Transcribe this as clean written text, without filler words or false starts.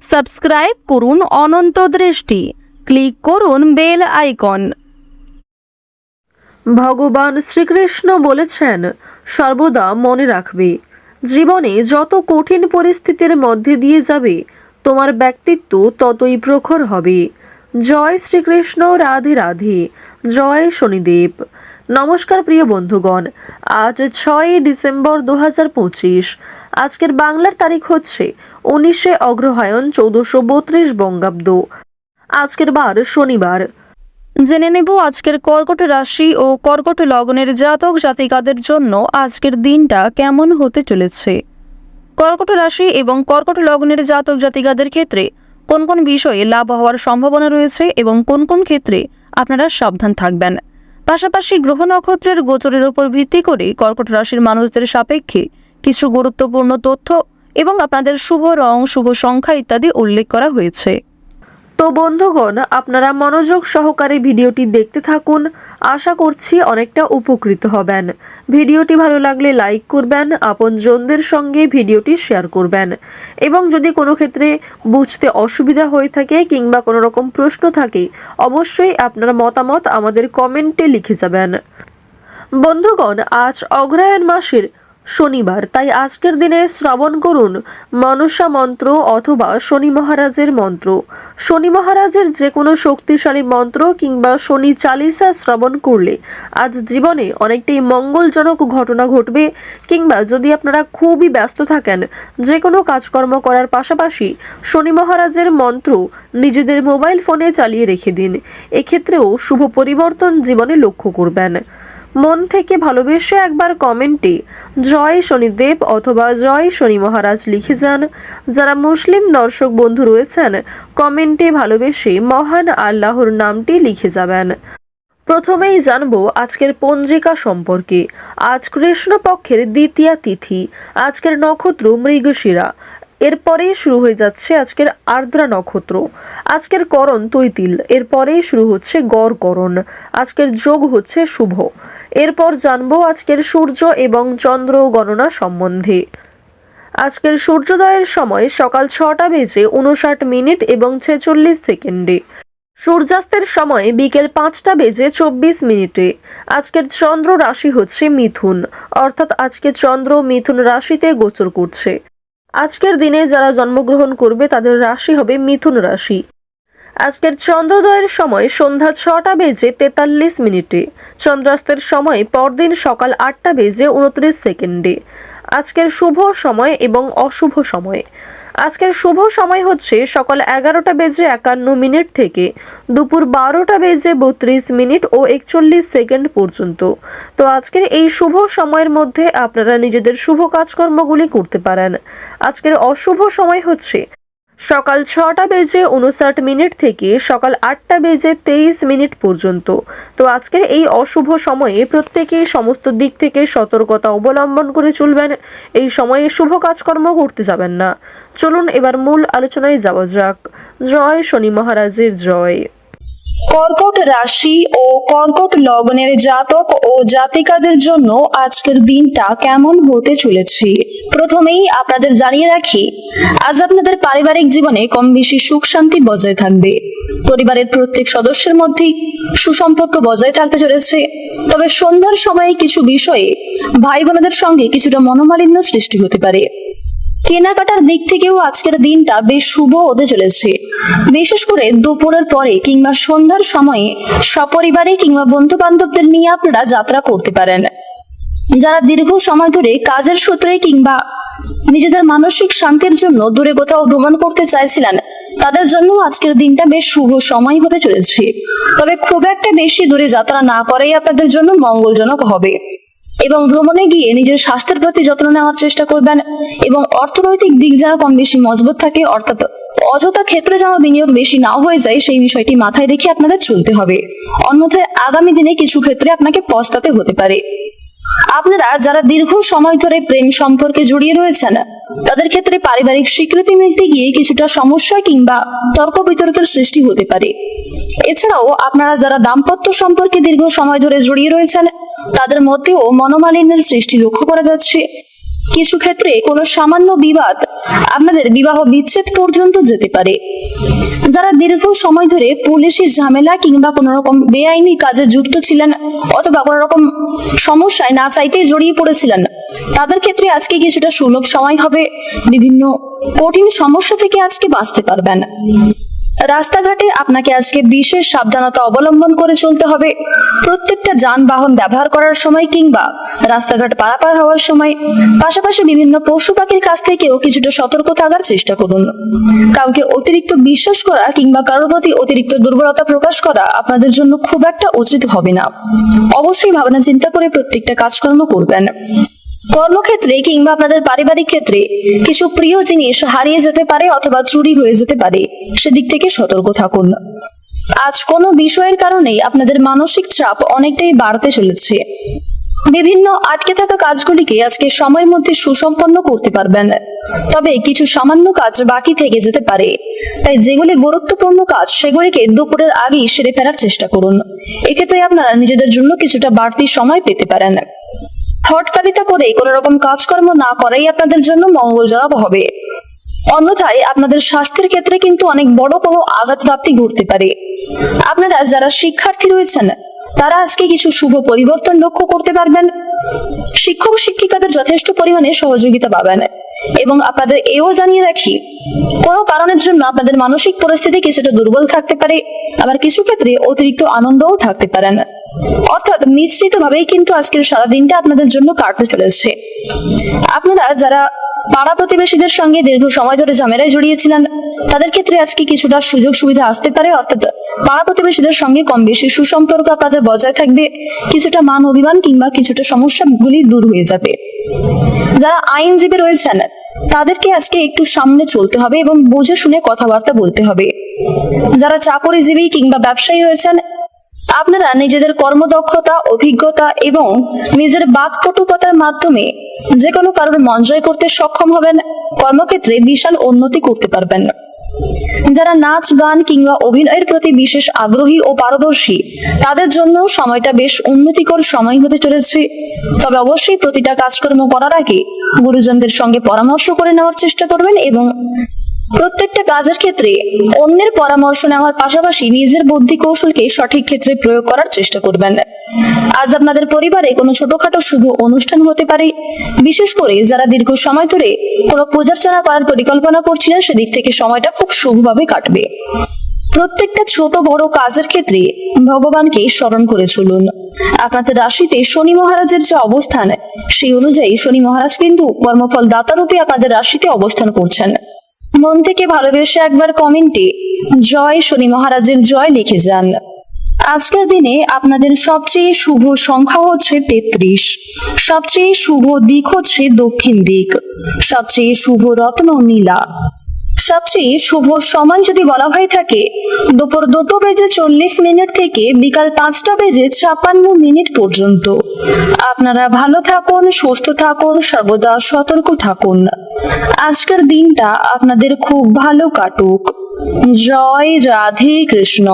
Subscribe করুন অনন্ত দৃষ্টি, click করুন বেল আইকন। ভগবান শ্রীকৃষ্ণ বলেছেন, সর্বদা মনে রাখবে, জীবনে যত কঠিন পরিস্থিতির মধ্যে দিয়ে যাবে তোমার ব্যক্তিত্ব ততই প্রখর হবে। জয় শ্রীকৃষ্ণ, রাধে রাধে, জয় শনিদেব। নমস্কার প্রিয় বন্ধুগণ, আজ 6 ডিসেম্বর 2025। আজকের বাংলার তারিখ হচ্ছে 19 অগ্রহায়ণ 1432 বঙ্গাব্দ। আজকের বার শনিবার। জেনে নেব আজকের কর্কট রাশি ও কর্কট লগ্নের জাতক জাতিকাদের জন্য আজকের দিনটা কেমন হতে চলেছে। কর্কট রাশি এবং কর্কট লগ্নের জাতক জাতিকাদের ক্ষেত্রে কোন কোন বিষয়ে লাভ হওয়ার সম্ভাবনা রয়েছে এবং কোন কোন ক্ষেত্রে আপনারা সাবধান থাকবেন। পাশাপাশি গ্রহ নক্ষত্রের গোচরের উপর ভিত্তি করে কর্কট রাশির মানুষদের সাপেক্ষে কিছু গুরুত্বপূর্ণ তথ্য এবং আপনাদের শুভ রং, শুভ সংখ্যা ইত্যাদি উল্লেখ করা হয়েছে। তো বন্ধুগণ, আপনারা মনোযোগ সহকারে ভিডিওটি দেখতে থাকুন। আশা করছি অনেকটা উপকৃত হবেন। ভিডিওটি ভালো লাগলে লাইক করবেন, আপনজনদের সঙ্গে ভিডিওটি শেয়ার করবেন এবং যদি কোনো ক্ষেত্রে বুঝতে অসুবিধা হয়ে থাকে কিংবা কোনো রকম প্রশ্ন থাকে, অবশ্যই আপনার মতামত আমাদের কমেন্টে লিখে যাবেন। বন্ধুগণ, আজ অগ্রহায়ণ মাসের শনিবার, তাই আজকের দিনে শ্রবণ করুন মনসা মন্ত্র অথবা শনি মহারাজের মন্ত্র। শনি মহারাজের যে কোনো শক্তিশালী মন্ত্র কিংবা শনি চালিসা শ্রবণ করলে আজ জীবনে অনেকটাই মঙ্গলজনক ঘটনা ঘটবে। কিংবা যদি আপনারা খুবই ব্যস্ত থাকেন, যে কোনো কাজকর্ম করার পাশাপাশি শনি মহারাজের মন্ত্র নিজেদের মোবাইল ফোনে চালিয়ে রেখে দিন। এক্ষেত্রেও শুভ পরিবর্তন জীবনে লক্ষ্য করবেন। মন থেকে ভালোবেসে একবার কমেন্টে জয় শনিদেব অথবা জয় শনি মহারাজ লিখে যান। যারা মুসলিম দর্শক বন্ধু রয়েছেন, কমেন্টে ভালোবেসে মহান আল্লাহর নামটি লিখে যাবেন। প্রথমেই জানবো আজকের পঞ্জিকা সম্পর্কে। আজ কৃষ্ণপক্ষের দ্বিতীয়া তিথি। আজকের নক্ষত্র মৃগশিরা। এরপরেই শুরু হয়ে যাচ্ছে আজকের আর্দ্রা নক্ষত্র। আজকের করণ তৈতিল। এরপরেই শুরু হচ্ছে গড় করণ। আজকের যোগ হচ্ছে শুভ। এরপর জানবো আজকের সূর্য এবং চন্দ্র গণনা সম্বন্ধে। আজকের সূর্যোদয়ের সময় সকাল 6:59 এবং 46 সেকেন্ডে। সূর্যাস্তের সময় বিকেল 5:24। আজকের চন্দ্র রাশি হচ্ছে মিথুন, অর্থাৎ আজকে চন্দ্র মিথুন রাশিতে গোচর করছে। আজকের দিনে যারা জন্মগ্রহণ করবে তাদের রাশি হবে মিথুন রাশি। আজকের চন্দ্রোদয়ের সময় সন্ধ্যা 6:43। চন্দ্রাস্তের সময় পরদিন সকাল 8:29। আজকের শুভ সময় এবং অশুভ সময়। আজকের শুভ সময় হচ্ছে সকাল 11:51 থেকে দুপুর 12:32 ও 41 সেকেন্ড পর্যন্ত। তো আজকের এই শুভ সময়ের মধ্যে আপনারা নিজেদের শুভ কাজকর্মগুলি করতে পারেন। আজকের অশুভ সময় হচ্ছে সকাল 6:59 থেকে সকাল 8:23 পর্যন্ত। তো আজকের এই অশুভ সময়ে প্রত্যেকেই সমস্ত দিক থেকে সতর্কতা অবলম্বন করে চলবেন। এই সময়ে শুভ কাজকর্ম করতে যাবেন না। চলুন এবার মূল আলোচনায় যাওয়া যাক। জয় শনি মহারাজের জয়। কর্কট রাশি ও কর্কট লগ্নের জাতক ও জাতিকাদের জন্য আজকের দিনটা কেমন হতে চলেছে। প্রথমেই আপনাদের জানিয়ে রাখি, আজ আপনাদের পারিবারিক জীবনে কম বেশি সুখ শান্তি বজায় থাকবে। পরিবারের প্রত্যেক সদস্যের মধ্যেই সুসম্পর্ক বজায় থাকতে চলেছে। তবে সন্ধ্যার সময়ে কিছু বিষয়ে ভাই বোনদের সঙ্গে কিছুটা মনোমালিন্য সৃষ্টি হতে পারে। কেনাকাটার দিক থেকেও আজকের দিনটা বেশ শুভ হতে চলেছে। বিশেষ করে দুপুরের পরে কিংবা সন্ধ্যার সময়ে সপরিবারে কিংবা বন্ধু বান্ধবদের নিয়ে আপনারা যাত্রা করতে পারেন। যারা দীর্ঘ সময় ধরে কাজের সূত্রে কিংবা নিজেদের মানসিক শান্তির জন্য দূরে কোথাও ভ্রমণ করতে চাইছিলেন, তাদের জন্য আজকের দিনটা বেশ শুভ সময় হতে চলেছে। তবে খুব একটা বেশি দূরে যাত্রা না করাই আপনাদের জন্য মঙ্গলজনক হবে এবং ভ্রমণে গিয়ে নিজের স্বাস্থ্যের প্রতি যত্ন নেওয়ার চেষ্টা করবেন এবং অর্থনৈতিক দিক যেন কম বেশি মজবুত থাকে, অর্থাৎ অযথা ক্ষেত্রে যেন বিনিয়োগ বেশি না হয়ে যায় সেই বিষয়টি মাথায় রেখে আপনাদের চলতে হবে। অন্যথায় আগামী দিনে কিছু ক্ষেত্রে আপনাকে পস্তাতে হতে পারে। আপনারা যারা দীর্ঘ সময় ধরে প্রেম সম্পর্কে জড়িয়ে রয়েছেন, তাদের ক্ষেত্রে পারিবারিক স্বীকৃতি মিলতে গিয়ে কিছুটা সমস্যা কিংবা তর্ক বিতর্কের সৃষ্টি হতে পারে। এছাড়াও আপনারা যারা দাম্পত্য সম্পর্কে দীর্ঘ সময় ধরে জড়িয়ে রয়েছেন, তাদের মধ্যেও মনোমালিন্যের সৃষ্টি লক্ষ্য করা যাচ্ছে। কিছু ক্ষেত্রে কোনো সামান্য বিবাদ আপনাদের বিবাহ বিচ্ছেদ পর্যন্ত যেতে পারে। যারা দীর্ঘ সময় ধরে পুলিশি ঝামেলা কিংবা কোনো রকম বেআইনি কাজে যুক্ত ছিলেন অথবা কোনো রকম সমস্যায় না চাইতেই জড়িয়ে পড়েছিলেন, তাদের ক্ষেত্রে আজকে কিছুটা সুলভ সময় হবে। বিভিন্ন কঠিন সমস্যা থেকে আজকে বাঁচতে পারবেন। রাস্তাঘাটে আপনাকে আজকে বিশেষ সাবধানতা অবলম্বন করে চলতে হবে। প্রত্যেকটা যানবাহন ব্যবহার করার সময় কিংবা রাস্তাঘাট পারাপার হওয়ার সময়, পাশাপাশি বিভিন্ন পশু পাখির কাছ থেকেও কিছুটা সতর্ক থাকার চেষ্টা করুন। কাউকে অতিরিক্ত বিশ্বাস করা কিংবা কারোর প্রতি অতিরিক্ত দুর্বলতা প্রকাশ করা আপনাদের জন্য খুব একটা উচিত হবে না। অবশ্যই ভাবনা চিন্তা করে প্রত্যেকটা কাজকর্ম করবেন। কর্মক্ষেত্রে কিংবা আপনাদের পারিবারিক ক্ষেত্রে কিছু প্রিয় জিনিস হারিয়ে যেতে পারে অথবা চুরি হয়ে যেতে পারে, সেদিক থেকে সতর্ক থাকুন। আজ কোনো বিষয়ের কারণেই আপনাদের মানসিক চাপ অনেকটাই বাড়তে চলেছে। বিভিন্ন আটকে থাকা কাজগুলিকে আজকে সময়ের মধ্যে সুসম্পন্ন করতে পারবেন, তবে কিছু সামান্য কাজ বাকি থেকে যেতে পারে। তাই যেগুলি গুরুত্বপূর্ণ কাজ সেগুলিকে দুপুরের আগেই সেরে ফেলার চেষ্টা করুন। এক্ষেত্রে আপনারা নিজেদের জন্য কিছুটা বাড়তি সময় পেতে পারেন। হটকারিতা করে কোনো রকম কাজকর্ম না করাই আপনাদের জন্য মঙ্গলজনক হবে। অন্যথায় আপনাদের স্বাস্থ্যের ক্ষেত্রে কিন্তু অনেক বড় কোনো আঘাতপ্রাপ্তি ঘটতে পারে। আপনারা যারা শিক্ষার্থী রয়েছেন তারা আজকে কিছু শুভ পরিবর্তন লক্ষ্য করতে পারবেন। শিক্ষক শিক্ষিকাদের যথেষ্ট পরিমাণে সহযোগিতা পাবেন। এবং আপনাদের এও জানিয়ে রাখি, কোনো কারণের জন্য আপনাদের মানসিক পরিস্থিতি কিছুটা দুর্বল থাকতে পারে, আবার কিছু ক্ষেত্রে অতিরিক্ত আনন্দও থাকতে পারেন। অর্থাৎ মিশ্রিত ভাবেই কিন্তু আজকের সারাদিনটা আপনাদের জন্য কাটতে চলেছে। আপনারা যারা পাড়া প্রতিবেশীদের সঙ্গে দীর্ঘ সময় ধরে ঝামেলায় জড়িয়েছিলেন, তাদের ক্ষেত্রে আজকে কিছুটা সুযোগ সুবিধা আসতে পারে। অর্থাৎ পাড়া প্রতিবেশীদের সঙ্গে কম বেশি সুসম্পর্ক আপনাদের বজায় থাকবে। কিছুটা মান অভিমান কিংবা কিছুটা সমস্যাগুলি দূর হয়ে যাবে। যারা আইনজীবী রয়েছেন তাদেরকে আজকে একটু সামনে চলতে হবে এবং বুঝে শুনে কথাবার্তা বলতে হবে। যারা চাকরিজীবী কিংবা ব্যবসায়ী রয়েছেন, আপনারা নিজেদের কর্মদক্ষতা, অভিজ্ঞতা এবং নিজের বাকপটুতার মাধ্যমে যে কোনো কারোর মন জয় করতে সক্ষম হবেন। কর্মক্ষেত্রে বিশাল উন্নতি করতে পারবেন। যারা নাচ গান কিংবা অভিনয়ের প্রতি বিশেষ আগ্রহী ও পারদর্শী, তাদের জন্য সময়টা বেশ উন্নতিকর সময় হতে চলেছে। তবে অবশ্যই প্রতিটা কাজকর্ম করার আগে গুরুজনদের সঙ্গে পরামর্শ করে নেওয়ার চেষ্টা করবেন এবং প্রত্যেকটা কাজের ক্ষেত্রে অন্যের পরামর্শ নেওয়ার পাশাপাশি নিজের বুদ্ধি কৌশলকে সঠিক ক্ষেত্রে প্রয়োগ করার চেষ্টা করবেন। আজ আপনাদের পরিবারে কোনো ছোটখাটো শুভ অনুষ্ঠান হতে পারে। বিশেষ করে যারা দীর্ঘ সময় ধরে কোনো পূজার্চনা করার পরিকল্পনা করছিলেন, সেদিক থেকে সময়টা খুব শুভভাবে কাটবে। প্রত্যেকটা ছোট বড় কাজের ক্ষেত্রে ভগবানকে স্মরণ করে চলুন। আপনাদের রাশিতে শনি মহারাজের যে অবস্থান, সেই অনুযায়ী শনি মহারাজ কিন্তু কর্মফল দাতা রূপে আপনাদের রাশিতে অবস্থান করছেন। মন থেকে ভালোবেসে একবার কমেন্টে জয় শনি মহারাজের জয় লিখে যান। আজকের দিনে আপনাদের সবচেয়ে শুভ সংখ্যা হচ্ছে 33, সবচেয়ে শুভ দিক হচ্ছে দক্ষিণ দিক, সবচেয়ে শুভ রত্ন নীলা, সবচেয়ে শুভ সময় যদি বলা হয়ে থাকে দুপুর 2:40 থেকে বিকাল 5:56 পর্যন্ত। আপনারা ভালো থাকুন, সুস্থ থাকুন, সর্বদা সতর্ক থাকুন। আজকের দিনটা আপনাদের খুব ভালো কাটুক। জয় রাধে কৃষ্ণ।